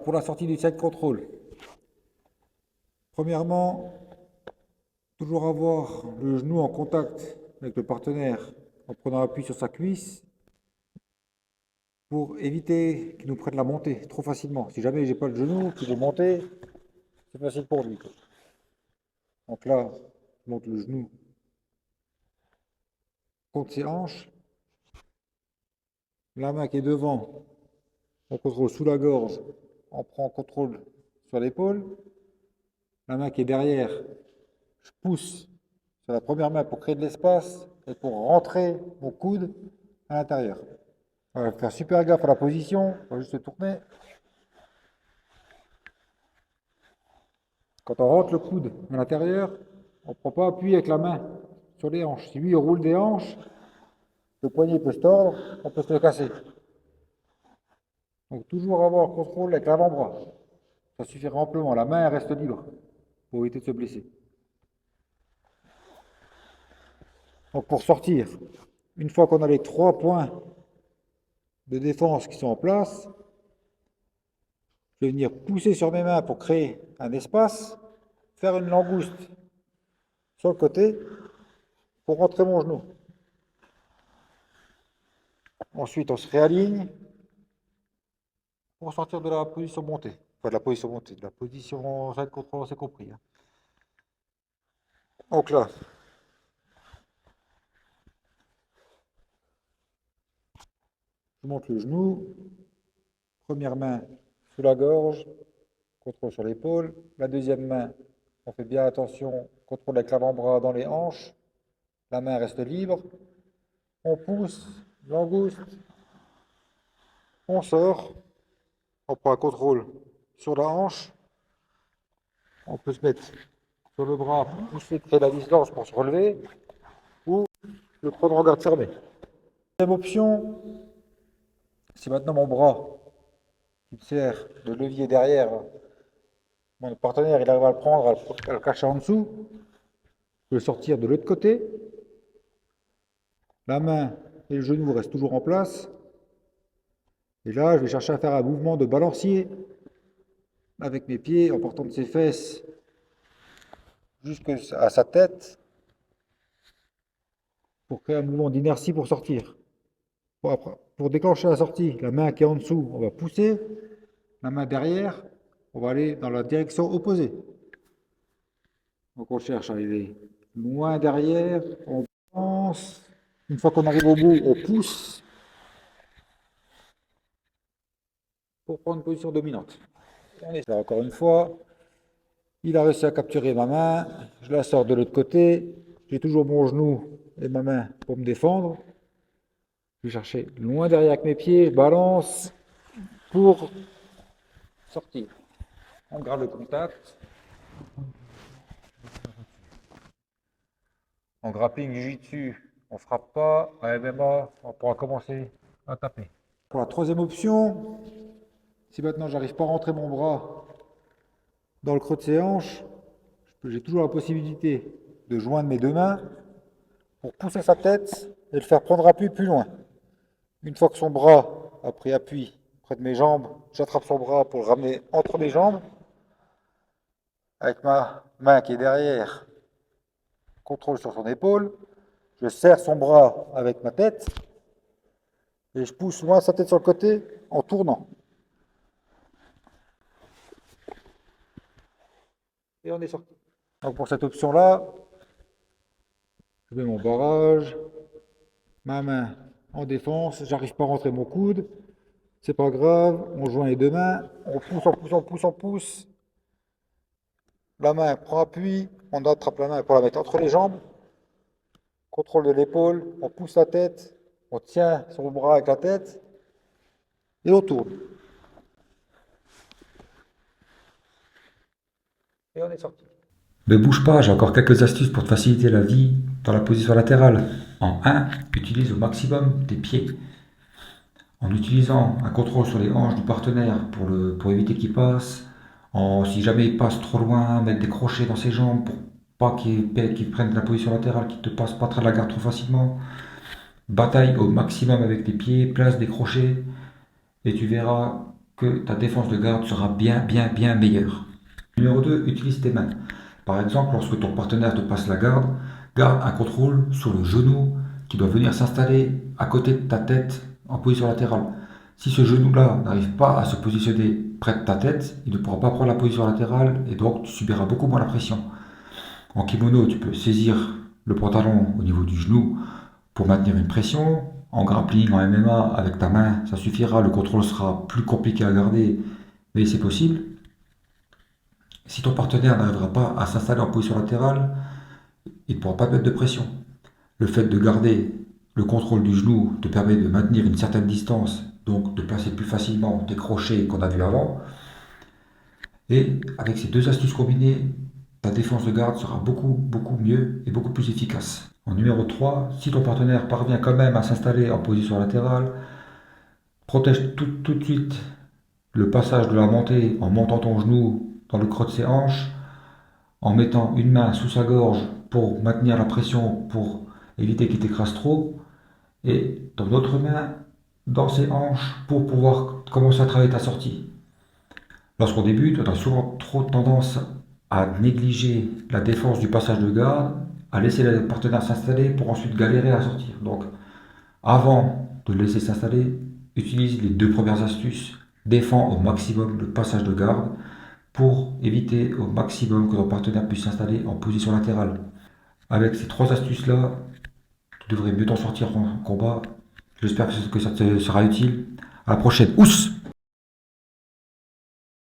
pour la sortie du side control. Premièrement, toujours avoir le genou en contact avec le partenaire en prenant appui sur sa cuisse pour éviter qu'il nous prenne la montée trop facilement. Si jamais j'ai pas le genou qui veut monter, c'est facile pour lui. Donc là, je monte le genou contre ses hanches. La main qui est devant, on contrôle sous la gorge, on prend contrôle sur l'épaule. La main qui est derrière, je pousse sur la première main pour créer de l'espace et pour rentrer mon coude à l'intérieur. On va faire super gaffe à la position, on va juste se tourner. Quand on rentre le coude à l'intérieur, on ne prend pas appui avec la main sur les hanches. Si lui il roule des hanches, le poignet peut se tordre, on peut se le casser. Donc toujours avoir le contrôle avec l'avant-bras. Ça suffira amplement, la main elle reste libre pour éviter de se blesser. Donc pour sortir, une fois qu'on a les 3 points de défense qui sont en place, je vais venir pousser sur mes mains pour créer un espace, faire une langouste sur le côté pour rentrer mon genou. Ensuite, on se réaligne pour sortir de la position montée. Enfin, de la position montée, de la position side control, c'est compris. Donc là, je monte le genou, première main sous la gorge, contrôle sur l'épaule. La deuxième main, on fait bien attention, contrôle avec l'avant-bras dans les hanches. La main reste libre. On pousse, langouste, on sort. On prend un contrôle sur la hanche. On peut se mettre sur le bras pour pousser, créer la distance pour se relever. Ou le prendre en garde fermée. Deuxième option, c'est maintenant mon bras qui me sert de levier derrière. Mon partenaire, il arrive à le prendre, à le cacher en dessous. Je peux le sortir de l'autre côté. La main et le genou restent toujours en place. Et là, je vais chercher à faire un mouvement de balancier avec mes pieds en portant de ses fesses jusqu'à sa tête pour créer un mouvement d'inertie pour sortir. Pour déclencher la sortie, la main qui est en dessous, on va pousser. La main derrière, on va aller dans la direction opposée. Donc on cherche à arriver loin derrière, on pense. Une fois qu'on arrive au bout, on pousse pour prendre une position dominante. On est là encore une fois. Il a réussi à capturer ma main. Je la sors de l'autre côté. J'ai toujours mon genou et ma main pour me défendre. Je vais chercher loin derrière avec mes pieds. Je balance pour sortir. On garde le contact. En grappling, jiu-jitsu, on ne frappe pas. En MMA, on pourra commencer à taper. Pour la troisième option, si maintenant j'arrive pas à rentrer mon bras dans le creux de ses hanches, j'ai toujours la possibilité de joindre mes deux mains pour pousser sa tête et le faire prendre appui plus loin. Une fois que son bras a pris appui près de mes jambes, j'attrape son bras pour le ramener entre mes jambes. Avec ma main qui est derrière, contrôle sur son épaule. Je serre son bras avec ma tête et je pousse loin sa tête sur le côté en tournant. Et on est sorti. Donc pour cette option-là, je mets mon barrage, ma main en défense, j'arrive pas à rentrer mon coude, c'est pas grave, on joint les deux mains, on pousse, on pousse, on pousse, on pousse. La main prend appui, on attrape la main pour la mettre entre les jambes, contrôle de l'épaule, on pousse la tête, on tient sur le bras avec la tête et on tourne. Et on est sorti. Ne bouge pas, j'ai encore quelques astuces pour te faciliter la vie dans la position latérale. En 1, utilise au maximum tes pieds. En utilisant un contrôle sur les hanches du partenaire pour éviter qu'il passe. Si jamais il passe trop loin, mettre des crochets dans ses jambes pour pas qu'il prenne la position latérale, qu'il te passe pas très la garde trop facilement. Bataille au maximum avec tes pieds, place des crochets et tu verras que ta défense de garde sera bien meilleure. Numéro 2, utilise tes mains. Par exemple, lorsque ton partenaire te passe la garde, garde un contrôle sur le genou qui doit venir s'installer à côté de ta tête en position latérale. Si ce genou-là n'arrive pas à se positionner près de ta tête, il ne pourra pas prendre la position latérale et donc tu subiras beaucoup moins la pression. En kimono, tu peux saisir le pantalon au niveau du genou pour maintenir une pression. En grappling, en MMA, avec ta main, ça suffira. Le contrôle sera plus compliqué à garder, mais c'est possible. Si ton partenaire n'arrivera pas à s'installer en position latérale, il ne pourra pas mettre de pression. Le fait de garder le contrôle du genou te permet de maintenir une certaine distance, donc de placer plus facilement tes crochets qu'on a vu avant. Et avec ces deux astuces combinées, ta défense de garde sera beaucoup mieux et beaucoup plus efficace. En numéro 3, si ton partenaire parvient quand même à s'installer en position latérale, protège tout de suite le passage de la montée en montant ton genou dans le creux de ses hanches, en mettant une main sous sa gorge pour maintenir la pression, pour éviter qu'il t'écrase trop, et ton autre main dans ses hanches pour pouvoir commencer à travailler ta sortie. Lorsqu'on débute, on a souvent trop tendance à négliger la défense du passage de garde, à laisser le partenaire s'installer pour ensuite galérer à sortir. Donc, avant de le laisser s'installer, utilise les deux premières astuces, défends au maximum le passage de garde pour éviter au maximum que ton partenaire puisse s'installer en position latérale. Avec ces trois astuces-là, tu devrais mieux t'en sortir en combat. J'espère que ça te sera utile. À la prochaine. Ous!